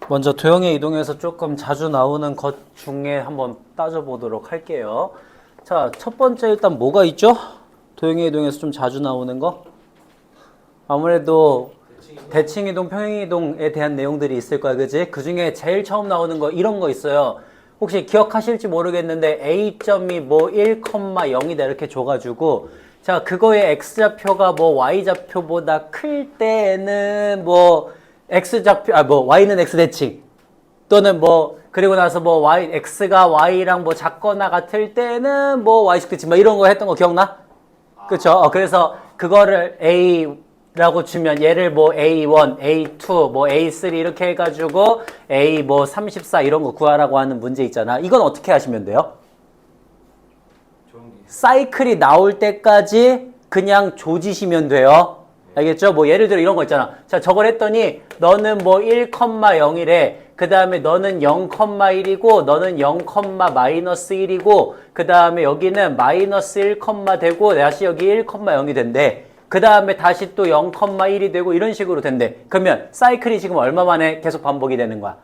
먼저 도형의 이동에서 조금 자주 나오는 것 중에 한번 따져보도록 할게요. 자, 첫 번째 일단 뭐가 있죠? 도형의 이동에서 좀 자주 나오는 거? 아무래도 대칭이동, 평행이동에 대한 내용들이 있을 거야, 그지? 그 중에 제일 처음 나오는 거 이런 거 있어요. 혹시 기억하실지 모르겠는데 A점이 뭐 1,0이다 이렇게 줘가지고 자, 그거의 X좌표가 뭐 Y좌표보다 클 때에는 뭐 X좌표, Y는 X대칭 또는 뭐 그리고 나서 뭐 X가 Y랑 뭐 작거나 같을 때는 뭐 Y축 대칭 뭐 이런 거 했던 거 기억나? 그쵸? 그래서 그거를 A라고 주면 얘를 뭐 A1, A2, 뭐 A3 이렇게 해가지고 A 뭐 34 이런 거 구하라고 하는 문제 있잖아. 이건 어떻게 하시면 돼요? 사이클이 나올 때까지 그냥 조지시면 돼요. 알겠죠? 뭐 예를 들어 이런 거 있잖아. 자, 저걸 했더니 너는 뭐 1,0이래. 그 다음에 너는 0,1이고 너는 0,-1이고 그 다음에 여기는 마이너스 1, 되고 다시 여기 1,0이 된대. 그 다음에 다시 또 0,1이 되고 이런 식으로 된대. 그러면 사이클이 지금 얼마 만에 계속 반복이 되는 거야?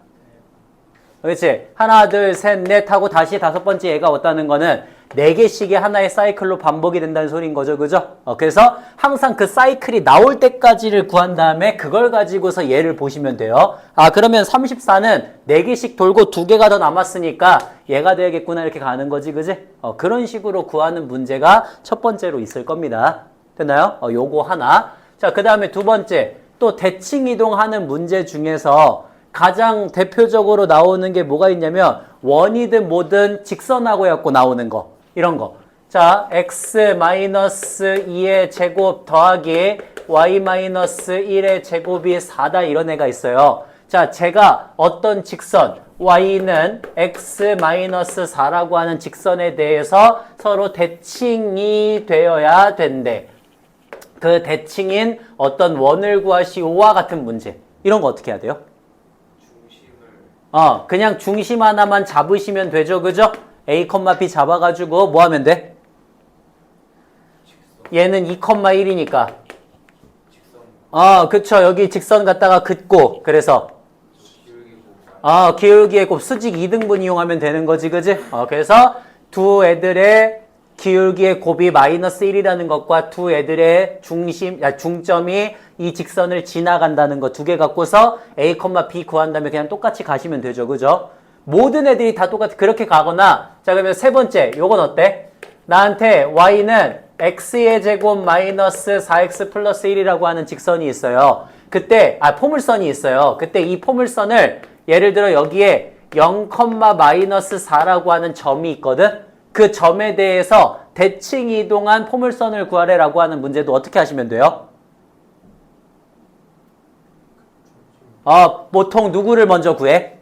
그렇지? 하나, 둘, 셋, 넷 하고 다시 다섯 번째 얘가 왔다는 거는 4개씩의 하나의 사이클로 반복이 된다는 소리인 거죠. 그죠? 그래서 항상 그 사이클이 나올 때까지를 구한 다음에 그걸 가지고서 얘를 보시면 돼요. 아, 그러면 34는 4개씩 돌고 2개가 더 남았으니까 얘가 돼야겠구나 이렇게 가는 거지. 그지? 그런 식으로 구하는 문제가 첫 번째로 있을 겁니다. 됐나요? 요거 하나. 자, 그 다음에 두 번째. 또 대칭 이동하는 문제 중에서 가장 대표적으로 나오는 게 뭐가 있냐면 원이든 뭐든 직선하고 해갖고 나오는 거. 이런 거. 자, x-2의 제곱 더하기 y-1의 제곱이 4다 이런 애가 있어요. 자, 제가 어떤 직선 y는 x-4라고 하는 직선에 대해서 서로 대칭이 되어야 된대. 그 대칭인 어떤 원을 구하시오와 같은 문제. 이런 거 어떻게 해야 돼요? 그냥 중심 하나만 잡으시면 되죠. 그죠? A, B 잡아가지고 뭐 하면 돼? 얘는 2,1이니까. 그쵸. 여기 직선 갖다가 긋고, 그래서. 기울기의 곱, 수직 2등분 이용하면 되는 거지. 그지? 그래서 두 애들의 기울기의 곱이 마이너스 1이라는 것과 두 애들의 중점이 이 직선을 지나간다는 거 두 개 갖고서 A, B 구한다면 그냥 똑같이 가시면 되죠. 그죠? 모든 애들이 다 똑같이 그렇게 가거나 자 그러면 세 번째 요건 어때? 나한테 y는 x의 제곱 마이너스 4x 플러스 1이라고 하는 직선이 있어요. 그때 포물선이 있어요. 그때 이 포물선을 예를 들어 여기에 0,-4라고 하는 점이 있거든. 그 점에 대해서 대칭 이동한 포물선을 구하래라고 하는 문제도 어떻게 하시면 돼요? 보통 누구를 먼저 구해?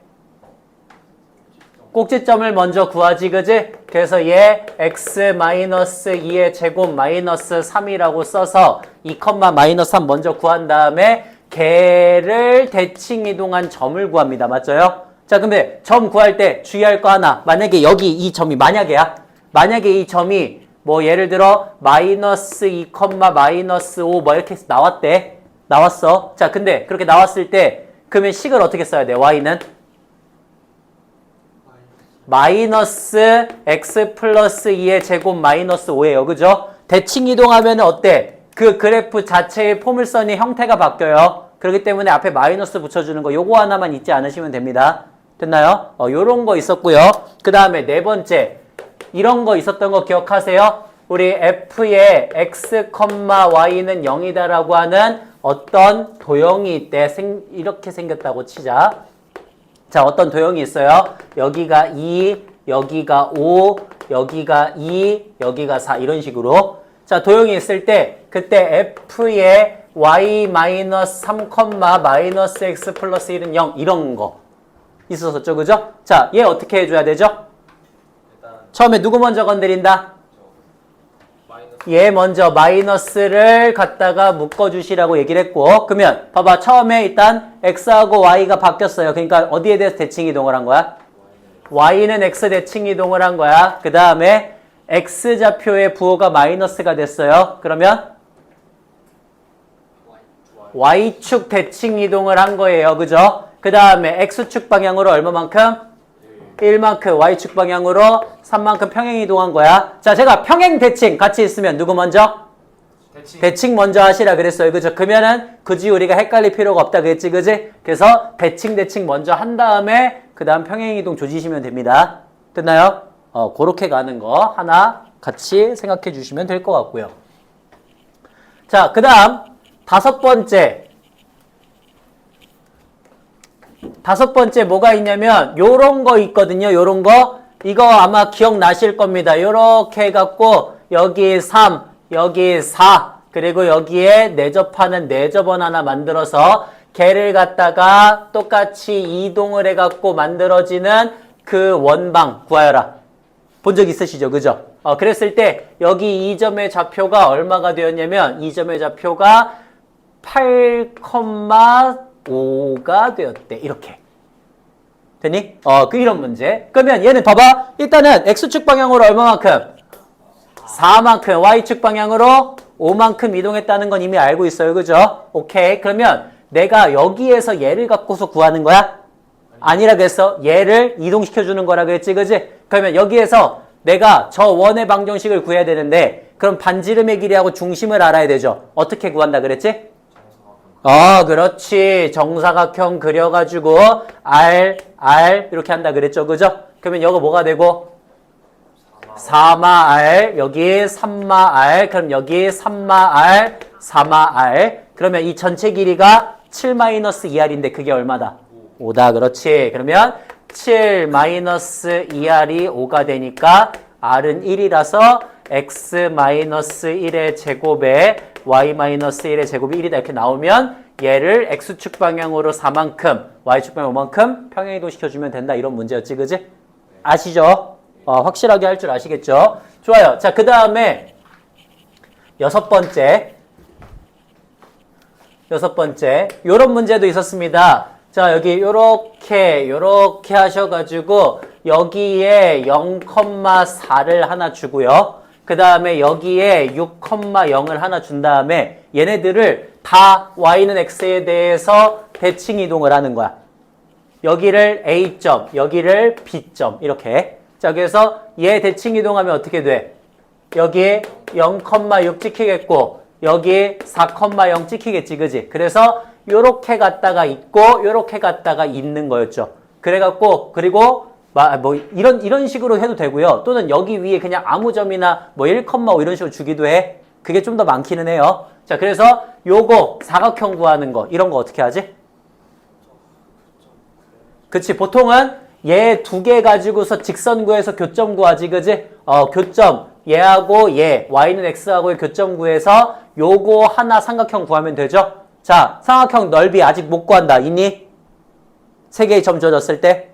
꼭지점을 먼저 구하지, 그지? 그래서 얘 x-2의 제곱 마이너스 3이라고 써서 2,-3 먼저 구한 다음에 걔를 대칭 이동한 점을 구합니다. 맞죠요? 자, 근데 점 구할 때 주의할 거 하나. 만약에 여기 이 점이 만약에 이 점이 뭐 예를 들어 마이너스 2, 마이너스 5 뭐 이렇게 나왔대. 나왔어. 자, 근데 그렇게 나왔을 때 그러면 식을 어떻게 써야 돼? y는? 마이너스 x 플러스 2의 제곱 마이너스 5예요. 그죠? 대칭 이동하면 어때? 그 그래프 자체의 포물선의 형태가 바뀌어요. 그렇기 때문에 앞에 마이너스 붙여주는 거 요거 하나만 잊지 않으시면 됩니다. 됐나요? 요런 거 있었고요. 그 다음에 네 번째. 이런 거 있었던 거 기억하세요? 우리 f의 x, y는 0이다라고 하는 어떤 도형이 있대. 이렇게 생겼다고 치자. 자, 어떤 도형이 있어요? 여기가 2, 여기가 5, 여기가 2, 여기가 4 이런 식으로. 자, 도형이 있을 때 그때 f의 y-3, 마이너스 x 플러스 1은 0 이런 거 있었었죠. 그죠? 자, 얘 어떻게 해줘야 되죠? 처음에 누구 먼저 건드린다? 얘 먼저 마이너스를 갖다가 묶어주시라고 얘기를 했고 그러면 봐봐 처음에 일단 x하고 y가 바뀌었어요. 그러니까 어디에 대해서 대칭 이동을 한 거야? y는 x 대칭 이동을 한 거야. 그 다음에 x좌표의 부호가 마이너스가 됐어요. 그러면 y축 대칭 이동을 한 거예요. 그죠? 그 다음에 x축 방향으로 얼마만큼? 1만큼, y축 방향으로 3만큼 평행 이동한 거야. 자, 제가 평행 대칭 같이 있으면 누구 먼저? 대칭 먼저 하시라 그랬어요. 그죠? 그러면은 굳이 우리가 헷갈릴 필요가 없다 그랬지, 그지? 그래서 대칭 먼저 한 다음에 그 다음 평행 이동 조지시면 됩니다. 됐나요? 그렇게 가는 거 하나 같이 생각해 주시면 될 것 같고요. 자, 그 다음 다섯 번째 뭐가 있냐면 요런 거 있거든요. 요런 거. 이거 아마 기억나실 겁니다. 요렇게 해갖고 여기 3, 여기 4, 그리고 여기에 내접하는 내접원 하나 만들어서 걔를 갖다가 똑같이 이동을 해갖고 만들어지는 그 원방 구하여라. 본 적 있으시죠? 그죠? 그랬을 때 여기 이 점의 좌표가 얼마가 되었냐면 이 점의 좌표가 8,5가 되었대. 이렇게. 되니? 이런 문제. 그러면 얘는 봐봐. 일단은 X축 방향으로 얼마만큼? 4만큼. Y축 방향으로 5만큼 이동했다는 건 이미 알고 있어요. 그죠? 오케이. 그러면 내가 여기에서 얘를 갖고서 구하는 거야? 아니라 그래서 얘를 이동시켜주는 거라 그랬지. 그지? 그러면 여기에서 내가 저 원의 방정식을 구해야 되는데 그럼 반지름의 길이하고 중심을 알아야 되죠. 어떻게 구한다 그랬지? 그렇지. 정사각형 그려가지고 R 이렇게 한다 그랬죠. 그죠? 그러면 여기 뭐가 되고? 4마R, 여기 3마R, 그럼 여기 3마R, 4마R. 그러면 이 전체 길이가 7-2R인데 그게 얼마다? 5다. 그렇지. 그러면 7-2R이 5가 되니까 R은 1이라서 X-1의 제곱에 Y-1의 제곱이 1이다 이렇게 나오면 얘를 X축 방향으로 4만큼 Y축 방향 5만큼 평행이동 시켜주면 된다 이런 문제였지. 그지? 아시죠? 확실하게 할 줄 아시겠죠? 좋아요. 자, 그 다음에 여섯 번째 요런 문제도 있었습니다. 자, 여기 요렇게 하셔가지고 여기에 0,4를 하나 주고요. 그 다음에 여기에 6,0을 하나 준 다음에 얘네들을 다 y는 x에 대해서 대칭 이동을 하는 거야. 여기를 A점, 여기를 B점 이렇게. 자, 그래서 얘 대칭 이동하면 어떻게 돼? 여기에 0,6 찍히겠고 여기에 4,0 찍히겠지. 그지? 그래서 요렇게 갔다가 있고 요렇게 갔다가 있는 거였죠. 그래갖고 그리고 뭐 이런 식으로 해도 되고요. 또는 여기 위에 그냥 아무 점이나 뭐 1,5 이런 식으로 주기도 해. 그게 좀 더 많기는 해요. 자, 그래서 요거 사각형 구하는 거 이런 거 어떻게 하지? 그치, 보통은 얘 두 개 가지고서 직선 구해서 교점 구하지. 그지? 교점 얘하고 얘 y는 x하고의 교점 구해서 요거 하나 삼각형 구하면 되죠. 자, 삼각형 넓이 아직 못 구한다. 있니? 세 개의 점 주어졌을 때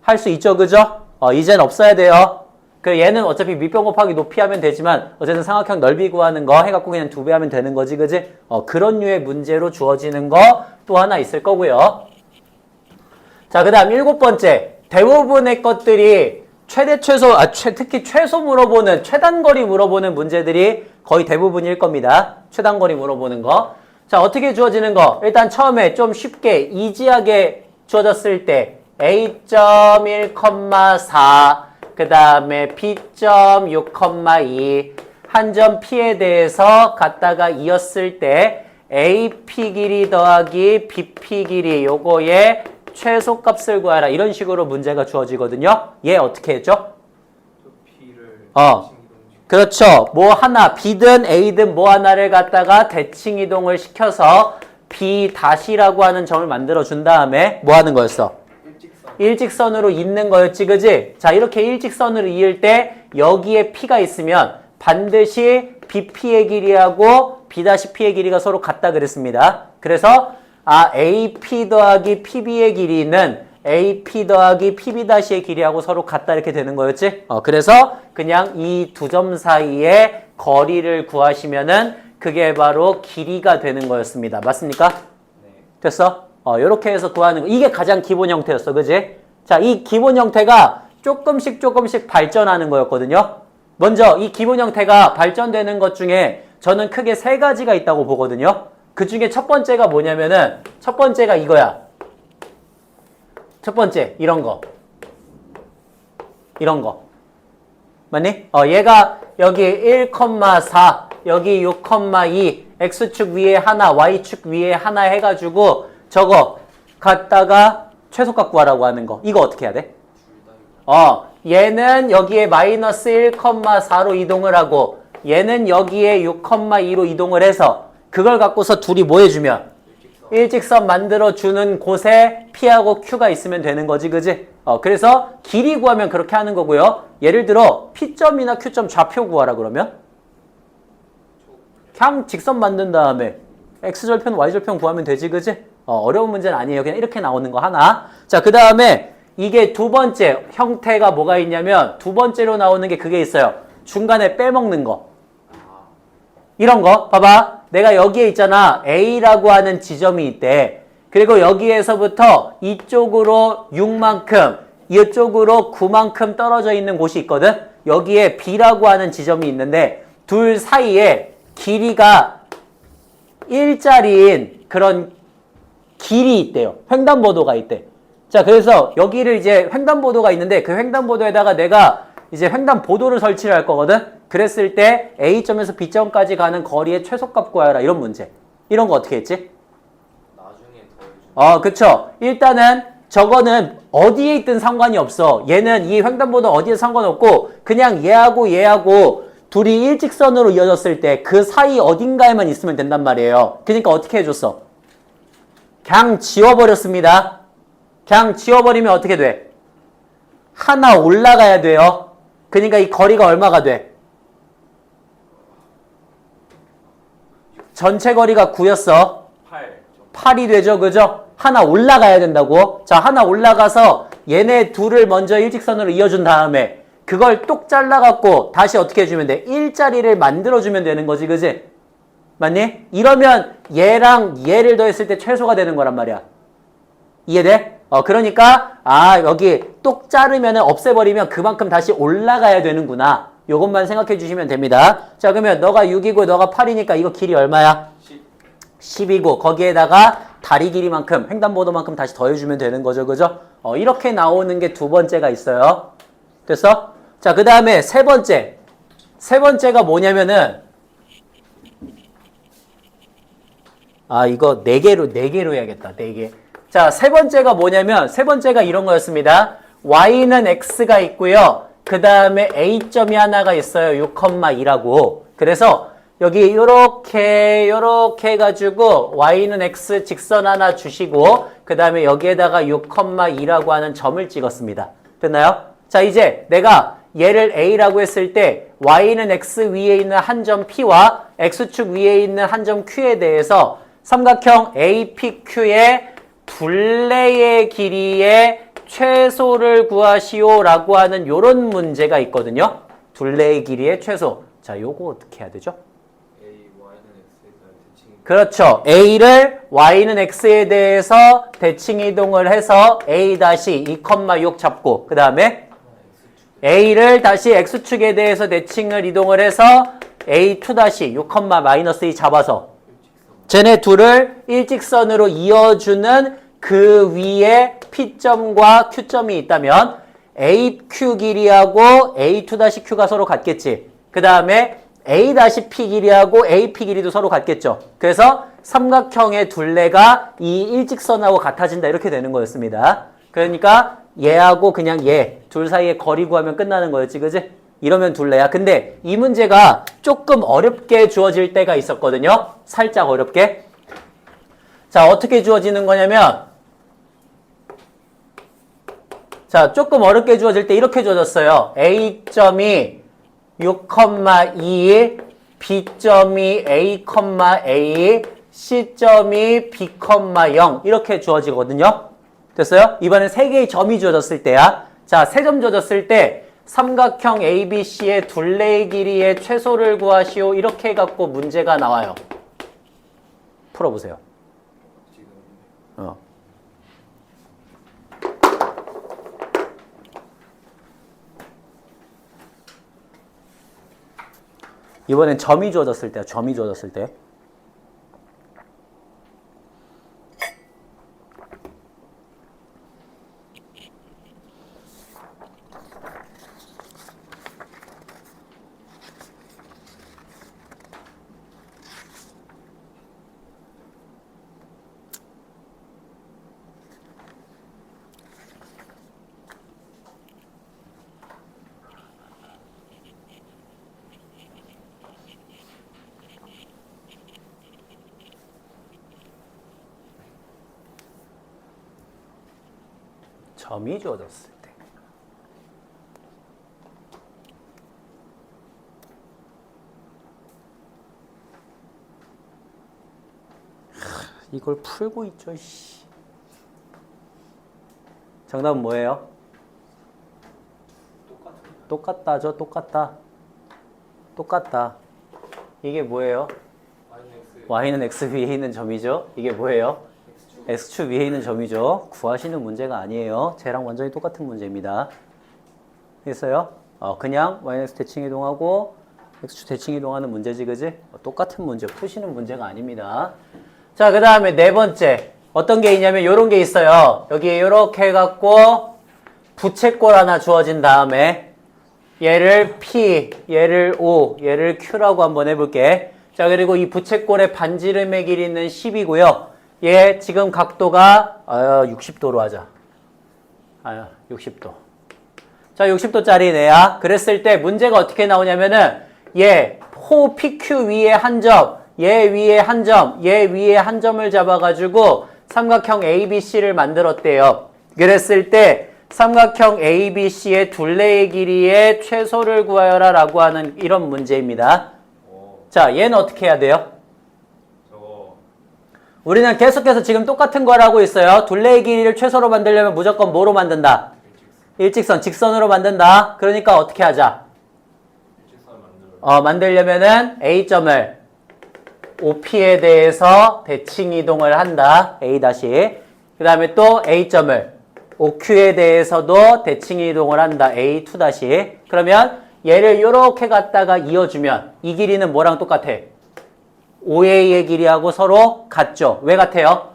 할 수 있죠. 그죠? 이젠 없어야 돼요. 그 얘는 어차피 밑변 곱하기 높이 하면 되지만 어쨌든 삼각형 넓이 구하는 거 해갖고 그냥 2배 하면 되는 거지. 그지? 그런 류의 문제로 주어지는 거 또 하나 있을 거고요. 자, 그 다음 7번째. 대부분의 것들이 최대 최소, 특히 최소 물어보는, 최단거리 물어보는 문제들이 거의 대부분일 겁니다. 최단거리 물어보는 거. 자, 어떻게 주어지는 거? 일단 처음에 좀 쉽게, 이지하게 주어졌을 때 A점 1,4, 그 다음에 B점 6,2, 한 점 P에 대해서 갖다가 이었을 때 AP 길이 더하기 BP 길이 요거에 최소값을 구하라. 이런 식으로 문제가 주어지거든요. 얘 어떻게 했죠? 그렇죠. 뭐 하나, B든 A든 뭐 하나를 갖다가 대칭 이동을 시켜서 B 다시라고 하는 점을 만들어 준 다음에 뭐 하는 거였어? 일직선으로 잇는 거였지. 그지? 자, 이렇게 일직선으로 이을 때 여기에 P가 있으면 반드시 BP의 길이하고 B-P의 길이가 서로 같다 그랬습니다. 그래서 AP 더하기 PB의 길이는 AP 더하기 PB-의 길이하고 서로 같다 이렇게 되는 거였지? 그래서 그냥 이 두 점 사이의 거리를 구하시면은 그게 바로 길이가 되는 거였습니다. 맞습니까? 네. 됐어? 요렇게 해서 구하는 거. 이게 가장 기본 형태였어. 그지? 자, 이 기본 형태가 조금씩 발전하는 거였거든요. 먼저 이 기본 형태가 발전되는 것 중에 저는 크게 세 가지가 있다고 보거든요. 그 중에 첫 번째가 뭐냐면은 첫 번째가 이거야. 첫 번째 이런 거 맞니? 얘가 여기 1,4 여기 6,2 x축 위에 하나 y축 위에 하나 해가지고 저거 갖다가 최소값 구하라고 하는 거 이거 어떻게 해야 돼? 얘는 여기에 마이너스 1,4로 이동을 하고 얘는 여기에 6,2로 이동을 해서 그걸 갖고서 둘이 뭐 해주면 일직선 만들어주는 곳에 P하고 Q가 있으면 되는 거지, 그지? 그래서 길이 구하면 그렇게 하는 거고요. 예를 들어 P점이나 Q점 좌표 구하라 그러면 그냥 직선 만든 다음에 X절편, Y절편 구하면 되지, 그지? 어려운 문제는 아니에요. 그냥 이렇게 나오는 거 하나. 자, 그 다음에 이게 두 번째 형태가 뭐가 있냐면 두 번째로 나오는 게 그게 있어요. 중간에 빼먹는 거. 이런 거 봐봐. 내가 여기에 있잖아. A라고 하는 지점이 있대. 그리고 여기에서부터 이쪽으로 6만큼 이쪽으로 9만큼 떨어져 있는 곳이 있거든. 여기에 B라고 하는 지점이 있는데 둘 사이에 길이가 일자리인 그런 길이 있대요. 횡단보도가 있대. 자, 그래서 여기를 이제 횡단보도가 있는데 그 횡단보도에다가 내가 이제 횡단보도를 설치를 할 거거든. 그랬을 때 A점에서 B점까지 가는 거리의 최소값 구하라 이런 문제. 이런 거 어떻게 했지? 나중에 더해주면 그쵸. 일단은 저거는 어디에 있든 상관이 없어. 얘는 이 횡단보도 어디에 상관없고 그냥 얘하고 둘이 일직선으로 이어졌을 때 그 사이 어딘가에만 있으면 된단 말이에요. 그러니까 어떻게 해줬어? 그냥 지워버렸습니다. 그냥 지워버리면 어떻게 돼? 하나 올라가야 돼요. 그러니까 이 거리가 얼마가 돼? 전체 거리가 9였어. 8이 되죠. 그죠? 하나 올라가야 된다고. 자, 하나 올라가서 얘네 둘을 먼저 일직선으로 이어준 다음에 그걸 똑 잘라갖고 다시 어떻게 해주면 돼? 일자리를 만들어주면 되는 거지. 그지? 맞니? 이러면 얘랑 얘를 더했을 때 최소가 되는 거란 말이야. 이해돼? 그러니까 여기 똑 자르면 없애버리면 그만큼 다시 올라가야 되는구나. 요것만 생각해 주시면 됩니다. 자, 그러면 너가 6이고 너가 8이니까 이거 길이 얼마야? 10이고 거기에다가 다리 길이만큼 횡단보도만큼 다시 더해주면 되는 거죠. 그죠? 이렇게 나오는 게 두 번째가 있어요. 됐어? 자, 그 다음에 세 번째가 뭐냐면은 이거 4개로 해야겠다. 4개. 자, 세 번째가 뭐냐면 세 번째가 이런 거였습니다. y는 x가 있고요. 그 다음에 a점이 하나가 있어요. 6,2라고. 그래서 여기 요렇게 해가지고 y는 x 직선 하나 주시고 그 다음에 여기에다가 6,2라고 하는 점을 찍었습니다. 됐나요? 자, 이제 내가 얘를 a라고 했을 때 y는 x 위에 있는 한 점 p와 x축 위에 있는 한 점 q에 대해서 삼각형 APQ의 둘레의 길이의 최소를 구하시오 라고 하는 요런 문제가 있거든요. 둘레의 길이의 최소. 자, 요거 어떻게 해야 되죠? 그렇죠. A를 Y는 X에 대해서 대칭 이동을 해서 A-2,6 잡고 그 다음에 A를 다시 X축에 대해서 대칭을 이동을 해서 A2-6,-2 잡아서 쟤네 둘을 일직선으로 이어주는 그 위에 P점과 Q점이 있다면 AQ 길이하고 A2-Q가 서로 같겠지. 그 다음에 A-P 길이하고 AP 길이도 서로 같겠죠. 그래서 삼각형의 둘레가 이 일직선하고 같아진다 이렇게 되는 거였습니다. 그러니까 얘하고 그냥 얘 둘 사이의 거리 구하면 끝나는 거였지, 그지? 이러면 둘레야. 근데 이 문제가 조금 어렵게 주어질 때가 있었거든요. 살짝 어렵게. 자, 어떻게 주어지는 거냐면 자, 조금 어렵게 주어질 때 이렇게 주어졌어요. A점이 6,2, B점이 A,A, C점이 B,0 이렇게 주어지거든요. 됐어요? 이번엔 3개의 점이 주어졌을 때야. 자, 3점 주어졌을 때 삼각형 ABC의 둘레의 길이의 최소를 구하시오. 이렇게 해갖고 문제가 나와요. 풀어보세요. 이번엔 점이 주어졌을 때야. 점이 주어졌을 때. 점이 주어졌을 때. 이걸 풀고 있죠. 씨. 정답은 뭐예요? 똑같다죠. 똑같다. 이게 뭐예요? y는 x 위에 있는 점이죠. 이게 뭐예요? x축 위에 있는 점이죠. 구하시는 문제가 아니에요. 쟤랑 완전히 똑같은 문제입니다. 됐어요? 그냥 yx 대칭 이동하고 x축 대칭 이동하는 문제지, 그지? 똑같은 문제, 푸시는 문제가 아닙니다. 자, 그 다음에 네 번째. 어떤 게 있냐면 요런 게 있어요. 여기 요렇게 해갖고 부채꼴 하나 주어진 다음에 얘를 P, 얘를 O, 얘를 Q라고 한번 해볼게. 자, 그리고 이 부채꼴의 반지름의 길이는 10이고요. 얘 지금 각도가 60도로 하자. 60도. 자, 60도짜리 내야. 그랬을 때 문제가 어떻게 나오냐면은 얘 호 PQ 위에 한 점, 얘 위에 한 점, 얘 위에 한 점을 잡아가지고 삼각형 ABC를 만들었대요. 그랬을 때 삼각형 ABC의 둘레의 길이의 최소를 구하여라 라고 하는 이런 문제입니다. 자, 얘는 어떻게 해야 돼요? 우리는 계속해서 지금 똑같은 걸 하고 있어요. 둘레의 길이를 최소로 만들려면 무조건 뭐로 만든다? 일직선, 직선으로 만든다. 그러니까 어떻게 하자? 만들려면은 A점을 OP에 대해서 대칭 이동을 한다. A 다시. 그 다음에 또 A점을 OQ에 대해서도 대칭 이동을 한다. A2 다시. 그러면 얘를 이렇게 갖다가 이어주면 이 길이는 뭐랑 똑같아? OA의 길이하고 서로 같죠? 왜 같아요?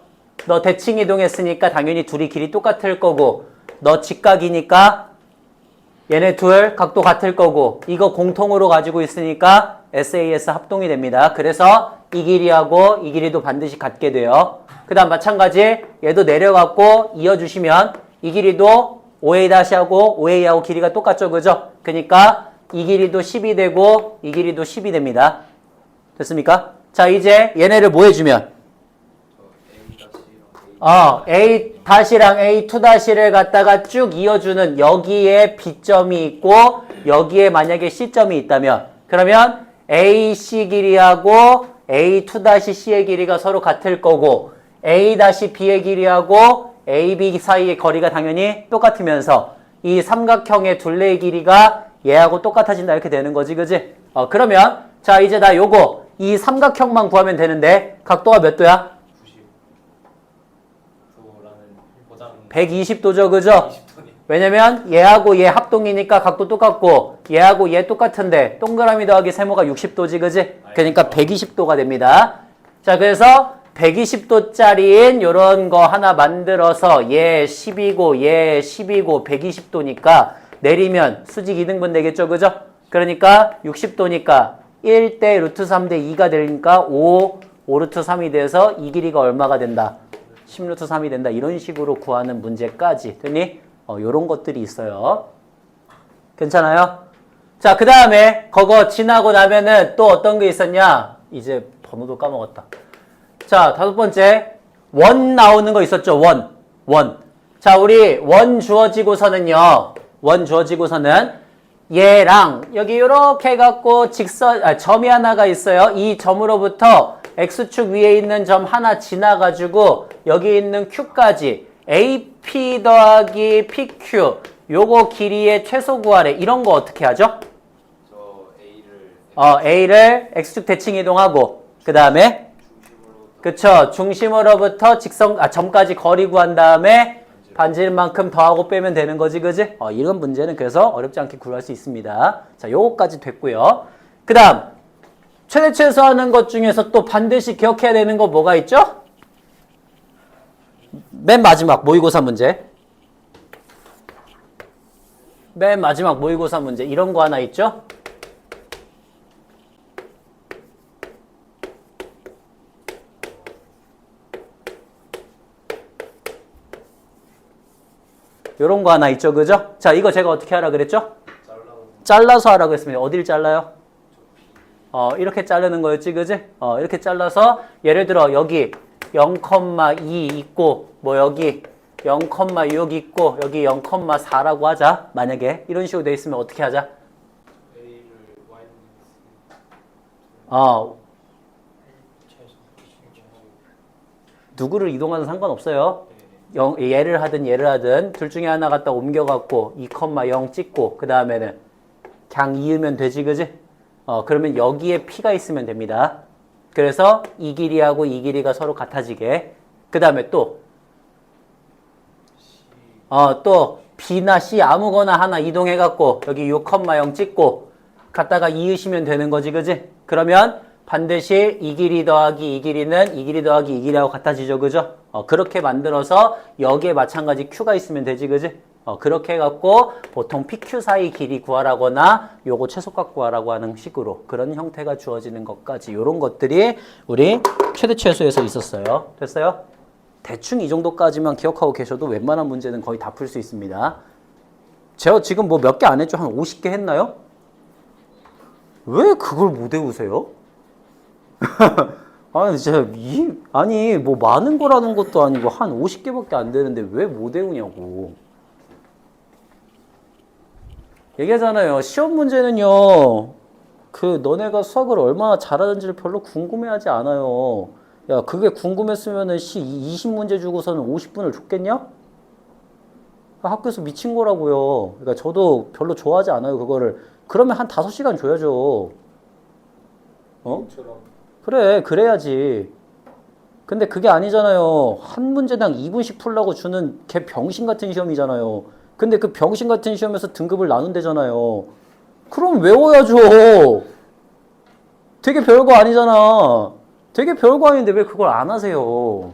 너 대칭 이동했으니까 당연히 둘이 길이 똑같을 거고 너 직각이니까 얘네 둘 각도 같을 거고 이거 공통으로 가지고 있으니까 SAS 합동이 됩니다. 그래서 이 길이하고 이 길이도 반드시 같게 돼요. 그 다음 마찬가지 얘도 내려갖고 이어주시면 이 길이도 OA-하고 OA하고 길이가 똑같죠. 그죠? 그러니까 이 길이도 10이 되고 이 길이도 10이 됩니다. 됐습니까? 자, 이제 얘네를 뭐 해주면 A-랑 A2-를 갖다가 쭉 이어주는 여기에 B점이 있고 여기에 만약에 C점이 있다면 그러면 AC 길이하고 A2-C의 길이가 서로 같을 거고 A-B의 길이하고 AB 사이의 거리가 당연히 똑같으면서 이 삼각형의 둘레의 길이가 얘하고 똑같아진다 이렇게 되는 거지, 그지? 그러면 자 이제 나 요거 이 삼각형만 구하면 되는데 각도가 몇 도야? 120도죠, 그죠? 왜냐면 얘하고 얘 합동이니까 각도 똑같고 얘하고 얘 똑같은데 동그라미 더하기 세모가 60도지, 그지? 그러니까 120도가 됩니다. 자, 그래서 120도짜리인 요런 거 하나 만들어서 얘 10이고 얘 10이고 120도니까 내리면 수직 2등분 되겠죠, 그죠? 그러니까 60도니까 1대 루트 3대 2가 되니까 5 루트 3이 돼서 이 길이가 얼마가 된다? 10 루트 3이 된다. 이런 식으로 구하는 문제까지. 됐니? 요런 것들이 있어요. 괜찮아요? 자, 그 다음에 그거 지나고 나면은 또 어떤 게 있었냐? 이제 번호도 까먹었다. 자, 다섯 번째. 원 나오는 거 있었죠? 원. 자, 우리 원 주어지고서는요. 원 주어지고서는 얘랑 여기 이렇게 해갖고 점이 하나가 있어요. 이 점으로부터 X축 위에 있는 점 하나 지나가지고 여기 있는 Q까지 AP 더하기 PQ 요거 길이의 최소 구하래. 이런 거 어떻게 하죠? A를 X축 대칭 이동하고 그 다음에 그쵸. 중심으로부터 점까지 거리 구한 다음에 반지름만큼 더하고 빼면 되는 거지, 그지? 이런 문제는 그래서 어렵지 않게 구할 수 있습니다. 자, 요거까지 됐고요. 그 다음 최대 최소하는 것 중에서 또 반드시 기억해야 되는 거 뭐가 있죠? 맨 마지막 모의고사 문제. 맨 마지막 모의고사 문제. 이런 거 하나 있죠? 요런 거 하나 있죠, 그죠? 자, 이거 제가 어떻게 하라 그랬죠? 잘라서 하라고 했습니다. 어디를 잘라요? 이렇게 자르는 거였지, 그지? 이렇게 잘라서 예를 들어 여기 0,2 있고 뭐 여기 0,6 있고 여기 0,4라고 하자. 만약에 이런 식으로 돼 있으면 어떻게 하자? A를 Y는 어, 누구를 이동하든 상관없어요. 얘를 하든 둘 중에 하나 갖다 옮겨갖고 2,0 찍고 그 다음에는 그냥 이으면 되지, 그지? 그러면 여기에 P가 있으면 됩니다. 그래서 이 길이하고 이 길이가 서로 같아지게. 그 다음에 또 B나 C 아무거나 하나 이동해갖고 여기 6,0 찍고 갖다가 이으시면 되는 거지, 그지? 그러면 반드시 이 길이 더하기 이 길이는 이 길이 더하기 이 길이하고 같아지죠, 그죠? 그렇게 만들어서 여기에 마찬가지 Q가 있으면 되지, 그지? 그렇게 해갖고 보통 PQ 사이 길이 구하라거나 요거 최소값 구하라고 하는 식으로 그런 형태가 주어지는 것까지 요런 것들이 우리 최대 최소에서 있었어요. 됐어요? 대충 이 정도까지만 기억하고 계셔도 웬만한 문제는 거의 다 풀 수 있습니다. 제가 지금 뭐 몇 개 안 했죠? 한 50개 했나요? 왜 그걸 못 외우세요? 아니 진짜 아니 뭐 많은 거라는 것도 아니고 한 50개밖에 안 되는데 왜 못 외우냐고. 얘기하잖아요. 시험 문제는요. 그 너네가 수학을 얼마나 잘하는지를 별로 궁금해하지 않아요. 야, 그게 궁금했으면은 20문제 주고서는 50분을 줬겠냐? 학교에서 미친 거라고요. 그러니까 저도 별로 좋아하지 않아요, 그거를. 그러면 한 5시간 줘야죠. 그래, 그래야지. 근데 그게 아니잖아요. 한 문제당 2분씩 풀라고 주는 개 병신 같은 시험이잖아요. 근데 그 병신 같은 시험에서 등급을 나눈대잖아요. 그럼 외워야죠. 되게 별거 아니잖아. 되게 별거 아닌데 왜 그걸 안 하세요?